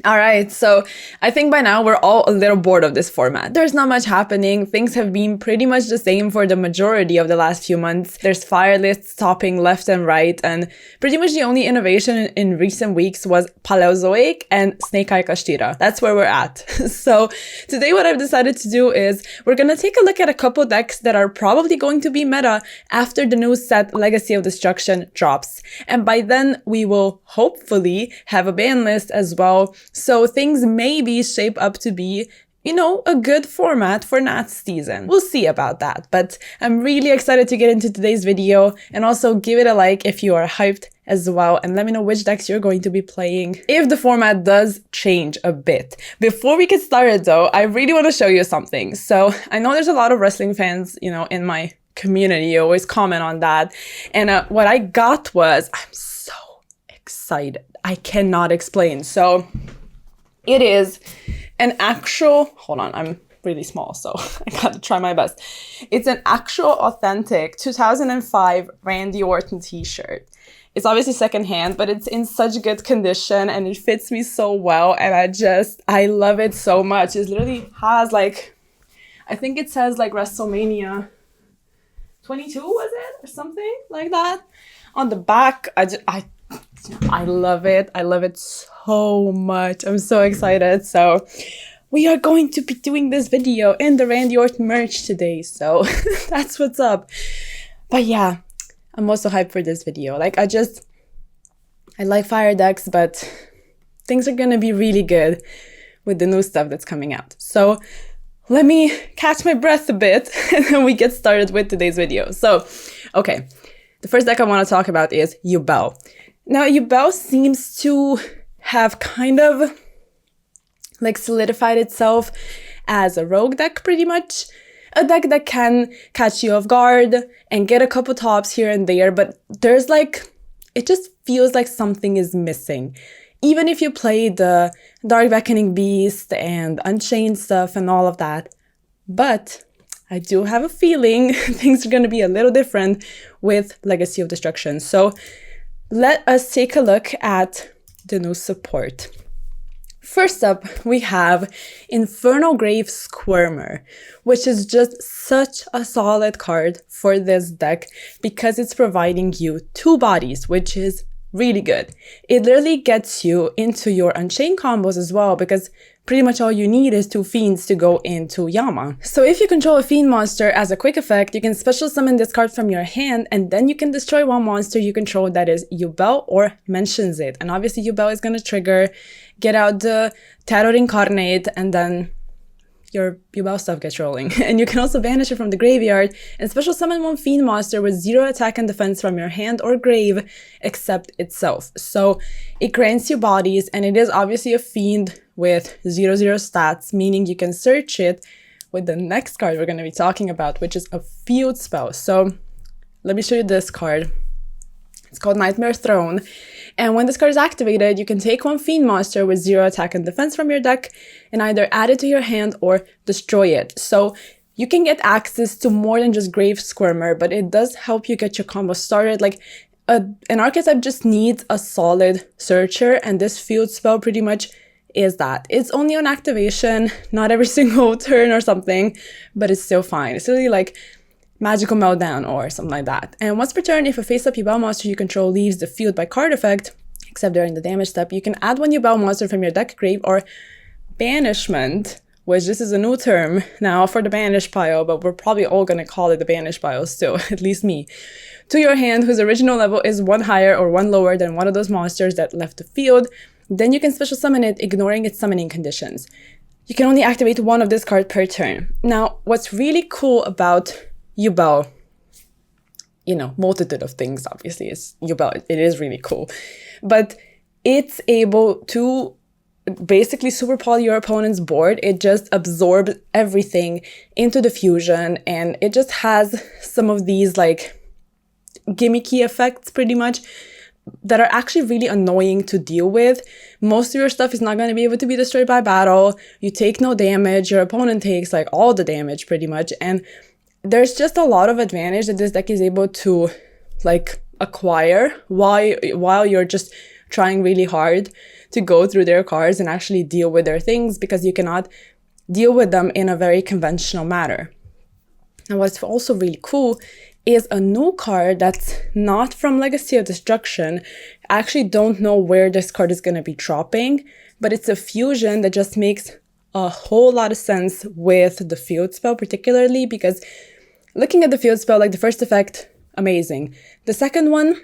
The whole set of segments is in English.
All right, so I think by now we're all a little bored of this format. There's not much happening. Things have been pretty much the same for the majority of the last few months. There's fire lists topping left and right, and pretty much the only innovation in recent weeks was Paleozoic and Snake Eye Kashtira. That's where we're at. So today what I've decided to do is we're gonna take a look at a couple decks that are probably going to be meta after the new set Legacy of Destruction drops. And by then we will hopefully have a ban list as well. So things maybe shape up to be, a good format for Nats season. We'll see about that, but I'm really excited to get into today's video, and also give it a like if you are hyped as well, and let me know which decks you're going to be playing if the format does change a bit. Before we get started though, I really want to show you something. So I know there's a lot of wrestling fans, in my community. You always comment on that, and what I got was, I'm so excited. I cannot explain. So it is an actual, hold on, I'm really small, so I gotta try my best. It's an actual authentic 2005 Randy Orton t-shirt. It's obviously secondhand, but it's in such good condition and it fits me so well. And I love it so much. It literally has I think it says WrestleMania 22, was it? Or something like that. On the back, I love it. I love it so much. I'm so excited. So we are going to be doing this video in the Randy Orton merch today. So that's what's up. But yeah, I'm also hyped for this video. I like fire decks, but things are gonna be really good with the new stuff that's coming out. So let me catch my breath a bit and then we get started with today's video. So, okay. The first deck I want to talk about is Yubel. Now, Yubel seems to have kind of solidified itself as a rogue deck, pretty much. A deck that can catch you off guard and get a couple tops here and there, but there's it just feels like something is missing. Even if you play the Dark Beckoning Beast and Unchained stuff and all of that. But I do have a feeling things are going to be a little different with Legacy of Destruction. So let us take a look at the new support. First up, we have Infernal Grave Squirmer, which is just such a solid card for this deck because it's providing you 2 bodies, which is really good. It literally gets you into your Unchained combos as well, because pretty much all you need is 2 Fiends to go into Yama. So if you control a Fiend monster as a quick effect, you can special summon this card from your hand, and then you can destroy one monster you control that is Yubel or mentions it. And obviously Yubel is going to trigger, get out the Terror Incarnate, and then your Yubel stuff gets rolling. And you can also banish it from the graveyard and special summon one Fiend monster with 0 attack and defense from your hand or grave except itself. So it grants you bodies, and it is obviously a Fiend with 0/0 stats, meaning you can search it with the next card we're going to be talking about, which is a field spell. So let me show you this card. It's called Nightmare Throne. And when this card is activated, you can take one Fiend monster with 0 attack and defense from your deck and either add it to your hand or destroy it. So you can get access to more than just Grave Squirmer, but it does help you get your combo started. An archetype just needs a solid searcher, and this field spell pretty much is that. It's only on activation, not every single turn or something, but it's still fine. It's really Magical Meltdown or something like that. And once per turn, if a face-up Yubel monster you control leaves the field by card effect, except during the damage step, you can add one Yubel monster from your deck, grave, or banishment, which this is a new term now for the banish pile, but we're probably all gonna call it the banish pile still, at least me, to your hand whose original level is 1 higher or 1 lower than one of those monsters that left the field. Then you can special summon it, ignoring its summoning conditions. You can only activate one of this card per turn. Now, what's really cool about Yubel, multitude of things, obviously, is Yubel. It is really cool. But it's able to basically super poly your opponent's board. It just absorbs everything into the fusion, and it just has some of these gimmicky effects pretty much that are actually really annoying to deal with. Most of your stuff is not going to be able to be destroyed by battle. You take no damage. Your opponent takes all the damage pretty much, and there's just a lot of advantage that this deck is able to acquire while you're just trying really hard to go through their cards and actually deal with their things, because you cannot deal with them in a very conventional manner. And what's also really cool is a new card that's not from Legacy of Destruction. I actually don't know where this card is going to be dropping, but it's a fusion that just makes a whole lot of sense with the field spell, particularly because looking at the field spell, like the first effect, amazing. The second one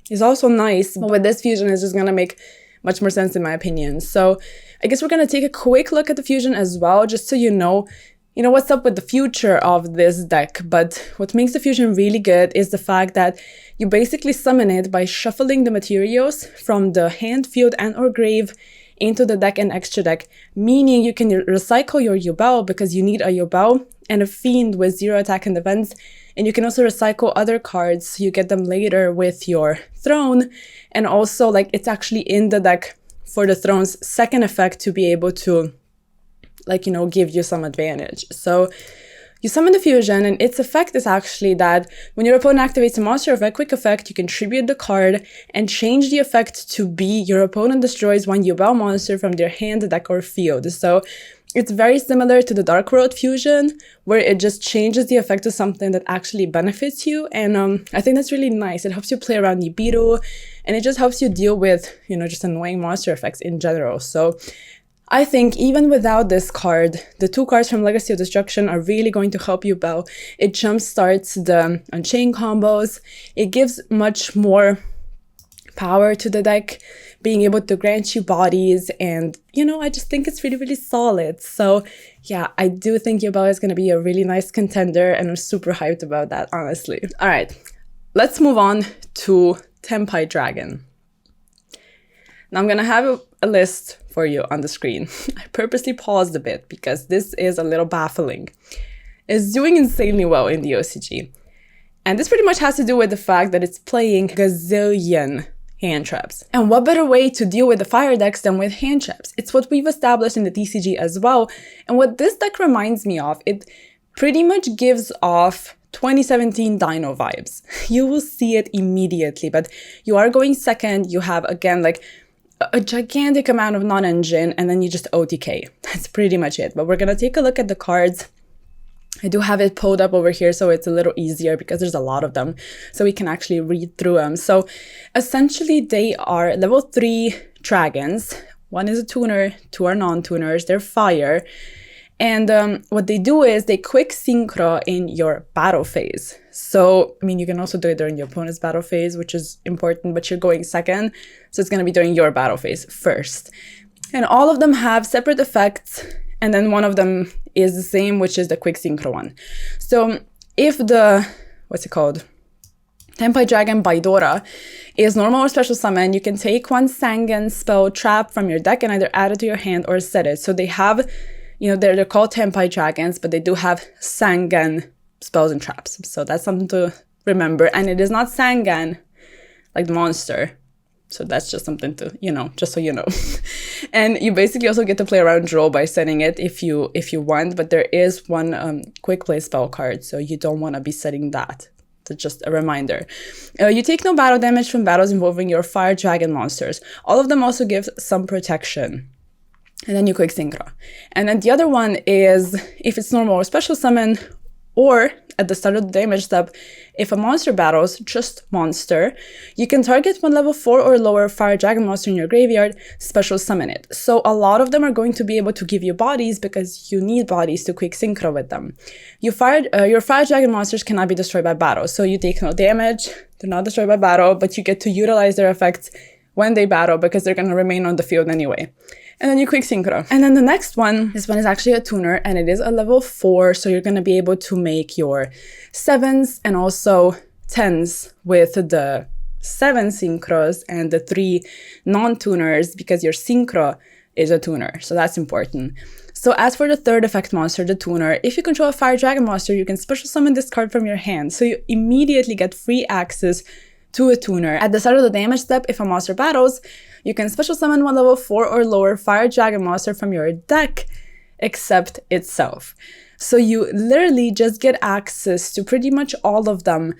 is also nice, but with this fusion, it's just going to make much more sense in my opinion. So I guess we're going to take a quick look at the fusion as well, just so you know what's up with the future of this deck. But what makes the fusion really good is the fact that you basically summon it by shuffling the materials from the hand, field, and or grave into the deck and extra deck, meaning you can recycle your Yubel because you need a Yubel and a Fiend with 0 attack and defense. And you can also recycle other cards, so you get them later with your Throne. And also, like, it's actually in the deck for the Throne's second effect to be able to, like, give you some advantage. So you summon the fusion, and its effect is actually that when your opponent activates a monster of a quick effect, you can tribute the card and change the effect to be your opponent destroys one Yubel monster from their hand, deck, or field. So it's very similar to the Dark World fusion, where it just changes the effect to something that actually benefits you. And I think that's really nice. It helps you play around Nibiru, and it just helps you deal with, just annoying monster effects in general. So I think even without this card, the 2 cards from Legacy of Destruction are really going to help you, Bell. It jumpstarts the Unchained combos. It gives much more power to the deck, being able to grant you bodies, and I just think it's really, really solid. So yeah, I do think Yubel is going to be a really nice contender, and I'm super hyped about that, honestly. All right, let's move on to Tenpai Dragon. Now I'm going to have a list for you on the screen. I purposely paused a bit because this is a little baffling. It's doing insanely well in the OCG. And this pretty much has to do with the fact that it's playing gazillion hand traps. And what better way to deal with the fire decks than with hand traps? It's what we've established in the TCG as well. And what this deck reminds me of, it pretty much gives off 2017 Dino vibes. You will see it immediately, but you are going second. You have, again, like a gigantic amount of non-engine, and then you just OTK. That's pretty much it. But we're going to take a look at the cards. I do have it pulled up over here, so it's a little easier because there's a lot of them, so we can actually read through them. So essentially they are level 3 dragons. 1 is a tuner, 2 are non-tuners, they're fire. And what they do is they quick synchro in your battle phase. So, you can also do it during your opponent's battle phase, which is important, but you're going second. So it's going to be during your battle phase first. And all of them have separate effects. And then one of them is the same, which is the quick synchro one. So if the, Tenpai Dragon Baidora is normal or special summon, you can take one Sangan spell trap from your deck and either add it to your hand or set it. So they have, they're called Tenpai Dragons, but they do have Sangan spells and traps. So that's something to remember. And it is not Sangan, like the monster. So that's just something to, just so you know. And you basically also get to play around draw by setting it if you want, but there is one quick play spell card, so you don't want to be setting that. So just a reminder. You take no battle damage from battles involving your fire dragon monsters. All of them also give some protection. And then you quick synchro. And then the other one is if it's normal or special summon, or at the start of the damage step, if a monster battles, just monster, you can target one level 4 or lower fire dragon monster in your graveyard, special summon it. So a lot of them are going to be able to give you bodies because you need bodies to quick synchro with them. Your fire dragon monsters cannot be destroyed by battle, so you take no damage, they're not destroyed by battle, but you get to utilize their effects when they battle because they're going to remain on the field anyway. And then you quick synchro. And then the next one, this one is actually a tuner and it is a level 4. So you're going to be able to make your 7s and also 10s with the 7 synchros and the 3 non-tuners because your synchro is a tuner. So that's important. So as for the third effect monster, the tuner, if you control a fire dragon monster, you can special summon this card from your hand. So you immediately get free access to a tuner. At the start of the damage step, if a monster battles, you can special summon one level 4 or lower fire dragon monster from your deck, except itself. So you literally just get access to pretty much all of them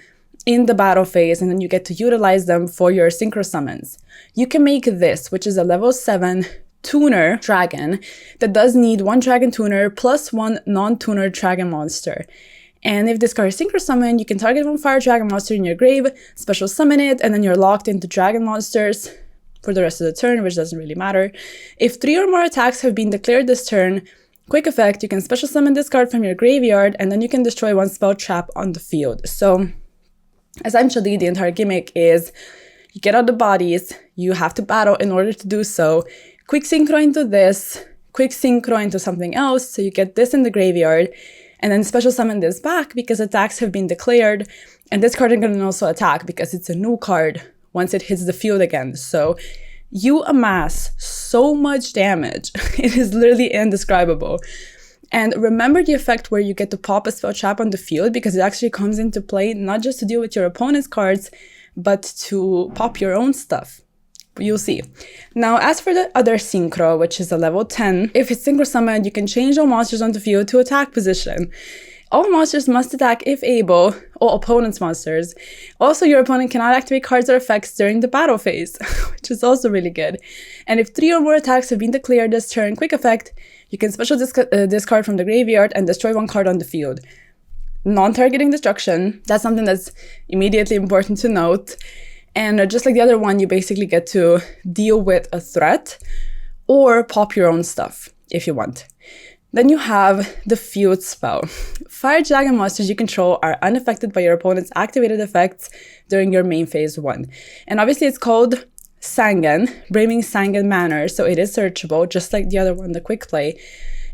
in the battle phase, and then you get to utilize them for your synchro summons. You can make this, which is a level 7 tuner dragon that does need 1 dragon tuner plus 1 non-tuner dragon monster. And if this card is synchro summon, you can target 1 fire dragon monster in your grave, special summon it, and then you're locked into dragon monsters for the rest of the turn, which doesn't really matter. If 3 or more attacks have been declared this turn, quick effect, you can special summon this card from your graveyard, and then you can destroy 1 spell trap on the field. So essentially, the entire gimmick is you get out the bodies, you have to battle in order to do so, quick synchro into this, quick synchro into something else, so you get this in the graveyard, and then special summon this back because attacks have been declared, and this card can also attack because it's a new card once it hits the field again. So you amass so much damage. It is literally indescribable. And remember the effect where you get to pop a spell trap on the field, because it actually comes into play not just to deal with your opponent's cards, but to pop your own stuff. You'll see. Now, as for the other synchro, which is a level 10, if it's synchro summoned, you can change all monsters on the field to attack position. All monsters must attack if able, all opponent's monsters. Also, your opponent cannot activate cards or effects during the battle phase, which is also really good. And if 3 or more attacks have been declared this turn, quick effect, you can special discard from the graveyard and destroy 1 card on the field. Non-targeting destruction, that's something that's immediately important to note. And just like the other one, you basically get to deal with a threat or pop your own stuff if you want. Then you have the field spell. Fire dragon monsters you control are unaffected by your opponent's activated effects during your main phase 1. And obviously it's called Sangan, Braving Sangan Manor, so it is searchable, just like the other one, the quick play.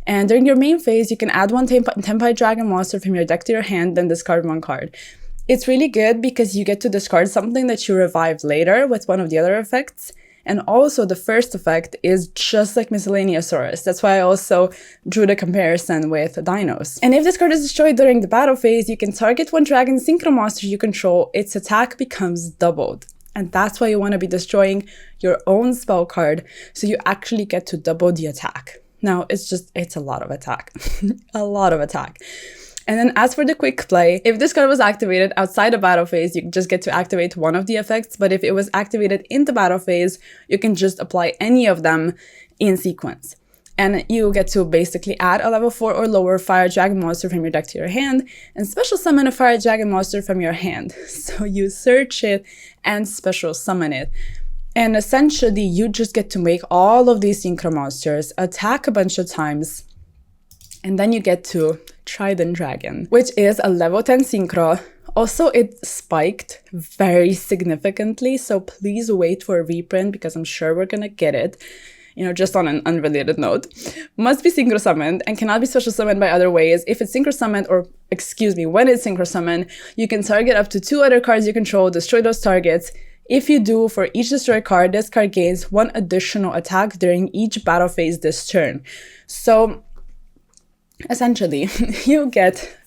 And during your main phase, you can add 1 Tenpai dragon monster from your deck to your hand, then discard 1 card. It's really good because you get to discard something that you revive later with one of the other effects. And also the first effect is just like Miscellaneousaurus. That's why I also drew the comparison with Dinos. And if this card is destroyed during the battle phase, you can target 1 dragon synchro monster you control. Its attack becomes doubled. And that's why you want to be destroying your own spell card, so you actually get to double the attack. Now, it's a lot of attack. A lot of attack. And then as for the quick play, if this card was activated outside the battle phase, you just get to activate 1 of the effects. But if it was activated in the battle phase, you can just apply any of them in sequence. And you get to basically add a level 4 or lower fire dragon monster from your deck to your hand and special summon a fire dragon monster from your hand. So you search it and special summon it. And essentially, you just get to make all of these synchro monsters attack a bunch of times. And then you get to Trident Dragon, which is a level 10 synchro. Also, it spiked very significantly, so please wait for a reprint because I'm sure we're gonna get it. You know, just on an unrelated note. Must be synchro summoned and cannot be special summoned by other ways. If it's synchro summoned, or excuse me, when it's synchro summoned, you can target up to 2 other cards you control, destroy those targets. If you do, for each destroyed card, this card gains 1 additional attack during each battle phase this turn. So essentially, you get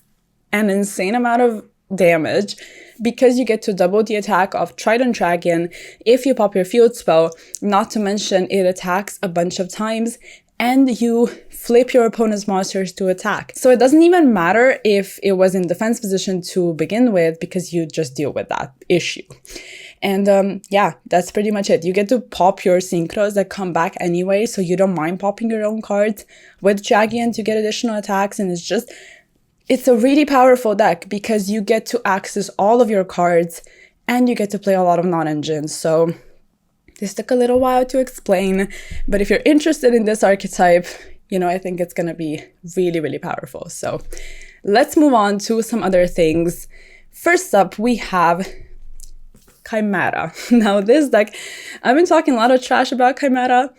an insane amount of damage because you get to double the attack of Trident Dragon if you pop your field spell, not to mention it attacks a bunch of times and you flip your opponent's monsters to attack. So it doesn't even matter if it was in defense position to begin with because you just deal with that issue. And yeah, that's pretty much it. You get to pop your synchros that come back anyway, so you don't mind popping your own cards with Dragian to get additional attacks, and it's a really powerful deck because you get to access all of your cards and you get to play a lot of non-engines. So this took a little while to explain, but if you're interested in this archetype, you know, I think it's going to be really, really powerful. So let's move on to some other things. First up, we have Chimera. Now this deck, I've been talking a lot of trash about Chimera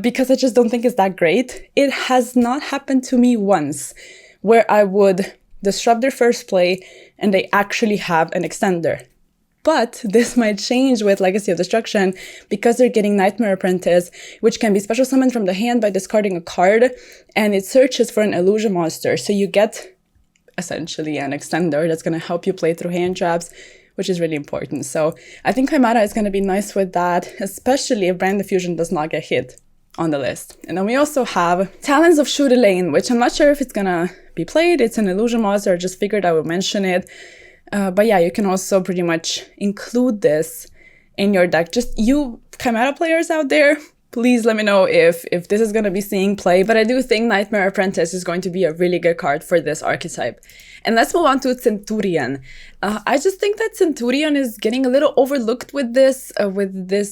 because I just don't think it's that great. It has not happened to me once where I would disrupt their first play and they actually have an extender. But this might change with Legacy of Destruction because they're getting Nightmare Apprentice, which can be special summoned from the hand by discarding a card, and it searches for an illusion monster. So you get essentially an extender that's going to help you play through hand traps, which is really important. So I think Chimera is going to be nice with that, especially if Brand Diffusion does not get hit on the list. And then we also have Talons of Shudelain, which I'm not sure if it's going to be played. It's an illusion monster. I just figured I would mention it. But yeah, you can also pretty much include this in your deck. Just you Chimera players out there, please let me know if this is going to be seeing play. But I do think Nightmare Apprentice is going to be a really good card for this archetype. And let's move on to Centurion. I just think that Centurion is getting a little overlooked with this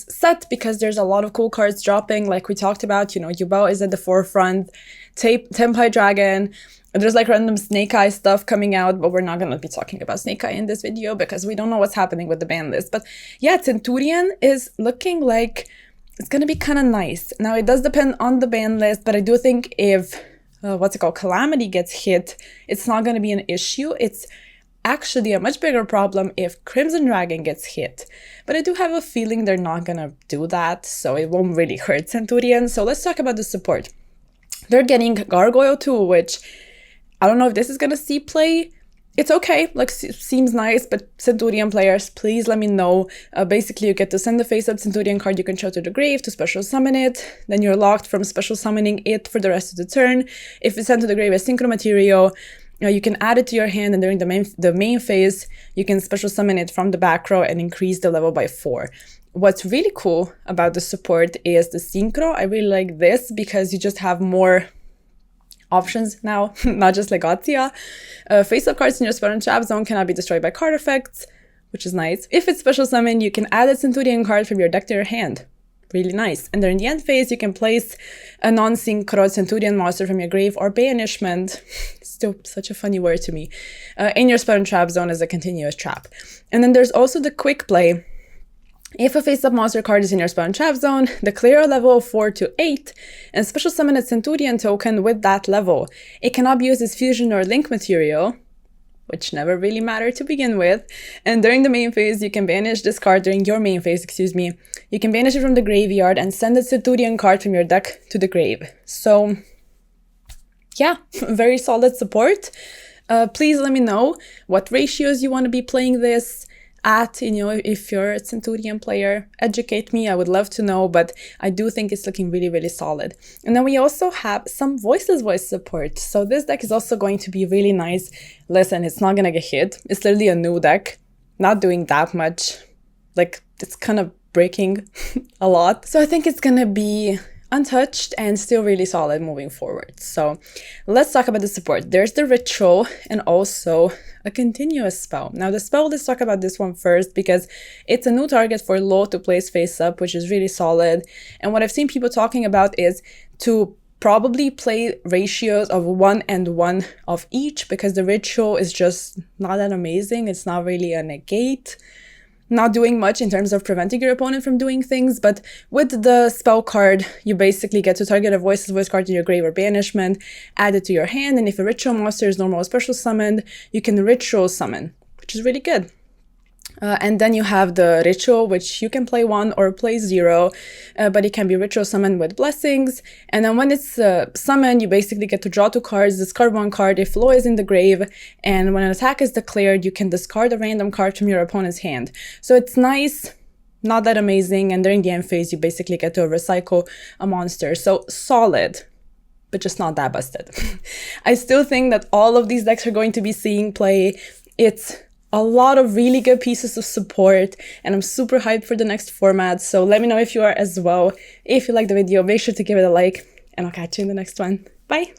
set, because there's a lot of cool cards dropping, like we talked about. You know, Yubel is at the forefront, Tenpai Dragon. There's like random Snake Eye stuff coming out, but we're not going to be talking about Snake Eye in this video because we don't know what's happening with the ban list. But yeah, Centurion is looking like it's going to be kind of nice. Now, it does depend on the ban list, but I do think if, Calamity gets hit, it's not going to be an issue. It's actually a much bigger problem if Crimson Dragon gets hit. But I do have a feeling they're not going to do that, so it won't really hurt Centurion. So let's talk about the support. They're getting Gargoyle too, which I don't know if this is going to see play. It's okay, like, seems nice, but Centurion players, please let me know. Basically, you get to send the face-up Centurion card you control to the grave to special summon it. Then you're locked from special summoning it for the rest of the turn. If it's sent to the grave as Synchro Material, you can add it to your hand, and during the main phase, you can special summon it from the back row and increase the level by 4. What's really cool about the support is the Synchro. I really like this because you just have more options now, not just Legatia. Face-up cards in your spell and trap zone cannot be destroyed by card effects, which is nice. If it's special summon, you can add a Centurion card from your deck to your hand. Really nice. And during the end phase, you can place a non-synchro Centurion monster from your grave or banishment, still such a funny word to me, in your spell and trap zone as a continuous trap. And then there's also the quick play. If a face-up monster card is in your spell and trap zone, declare a level of 4 to 8 and special summon a Centurion token with that level. It cannot be used as fusion or link material, which never really mattered to begin with. And during the main phase, you can banish this card during your main phase, You can banish it from the graveyard and send a Centurion card from your deck to the grave. So yeah, very solid support. Please let me know what ratios you want to be playing this at, if you're a Centurion player. Educate me, I would love to know, but I do think it's looking really, really solid. And then we also have some voiceless voice support. So this deck is also going to be really nice. Listen, it's not gonna get hit. It's literally a new deck, not doing that much. Like, it's kind of breaking a lot. So I think it's gonna be untouched and still really solid moving forward. So let's talk about the support. There's the ritual and also a continuous spell. Now the spell, let's talk about this one first because it's a new target for low to place face up, which is really solid. And what I've seen people talking about is to probably play ratios of 1 and 1 of each, because the ritual is just not that amazing. It's not really a negate, not doing much in terms of preventing your opponent from doing things, but with the spell card, you basically get to target a voiceless voice card in your grave or banishment, add it to your hand, and if a ritual monster is normal or special summoned, you can ritual summon, which is really good. And then you have the ritual, which you can play 1 or play 0, but it can be ritual summoned with blessings. And then when it's summoned, you basically get to draw 2 cards, discard 1 card if Lo is in the grave, and when an attack is declared, you can discard a random card from your opponent's hand. So it's nice, not that amazing, and during the end phase, you basically get to recycle a monster. So solid, but just not that busted. I still think that all of these decks are going to be seeing play. It's a lot of really good pieces of support, and I'm super hyped for the next format, so let me know if you are as well. If you liked the video, make sure to give it a like, and I'll catch you in the next one. Bye!